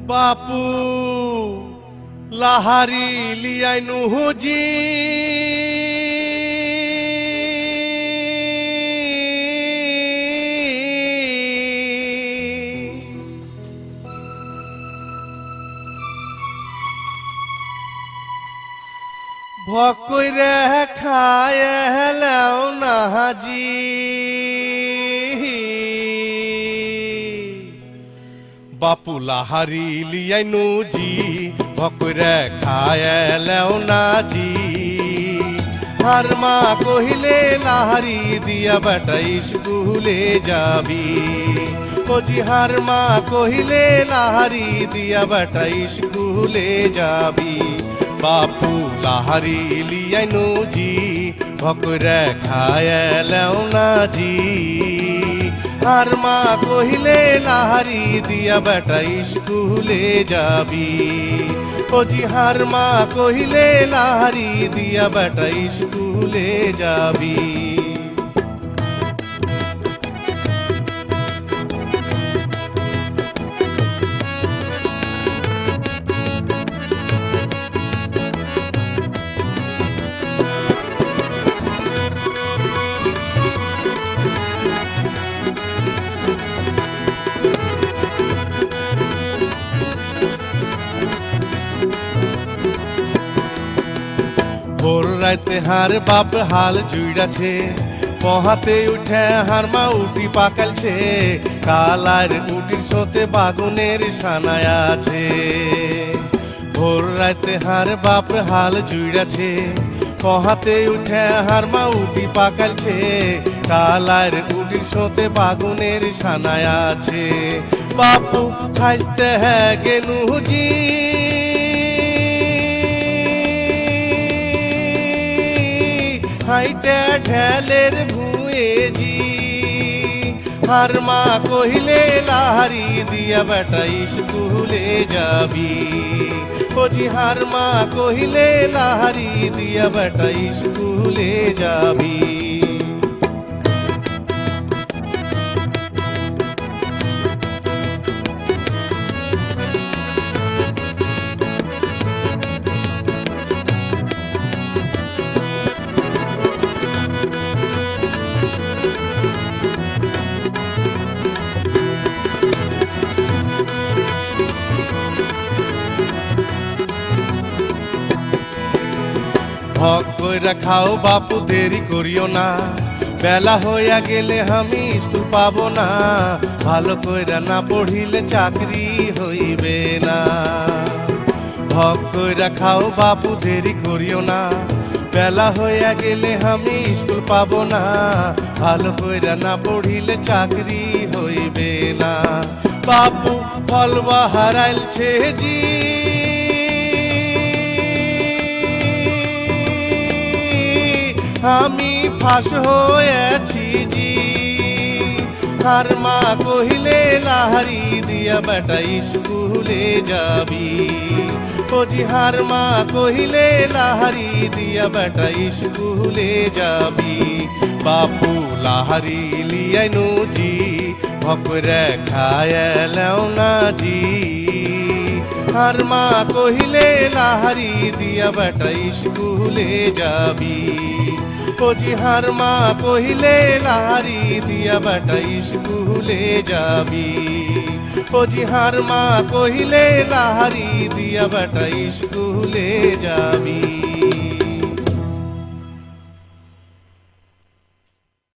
बापू लाहारी लियानु हुजी भकरे खाए हेलाओ नाजी बापू लाहारी लियानु जी भकरे खाए हेलाओ नाजी हर माँ कहिले लाहारी दिया बेटा स्कूले जाबी ओ जी हर माँ कहिले लाहारी दिया बेटा स्कूले जाबी बापू लाहारी लियानु जी भकरे खाए हेलाओ नाजी हर माँ कहिले लाहारी दिया बेटा स्कूले जाबी ओ जी हर माँ कहिले लाहारी दिया बेटा स्कूले जाबी भोर राते हार बाप हाल जुड़ाছে পহাতে উঠে হার মা উটি পাকালছে কালার উটির সোতে বাগুনের সানায় আছে ভোর রাতে হার বাপ হাল জুড়াছে পহাতে উঠে হার মা উটি পাকালছে কালার উটির সোতে বাগুনের সানায় আছে বাপু খাইতে হ্যাঁ গেনুজি हाइटे ढेलेर भुए जी हर माँ कहिले लाहारी दिया बेटा स्कूले जाबी ओ जी हर माँ कहिले लाहारी दिया बेटा स्कूले जाबी भग कइरा खाओ बापू देरी करियो ना बेला होया गेले हमी स्कूल पाबो ना भालो कइरा ना पढ़िले चाकरी हइबे ना भग कइरा खाओ बापू देरी करियो ना बेला होया गेले हमी स्कूल पाबो ना भालो कइरा ना पढ़िले चाकरी हइबे ना बापू फलवा हाराइलछे जी আমি ফাঁস হয়েছি জি हर माँ कहिले लाहारी दिया बेटा स्कूले जाबी ओ जी हर माँ कहिले लाहारी दिया बेटा स्कूले जाबी बापू लाहारी लियानु जी भकरे खाए हेलाओ नाजी हर माँ कहिले लाहारी दिया बेटा स्कूले जाबी ओ जी हर माँ कहिले लाहारी दिया बेटा स्कूले जाबी ओ जी हर माँ कहिले लाहारी दिया बेटा स्कूले जाबी।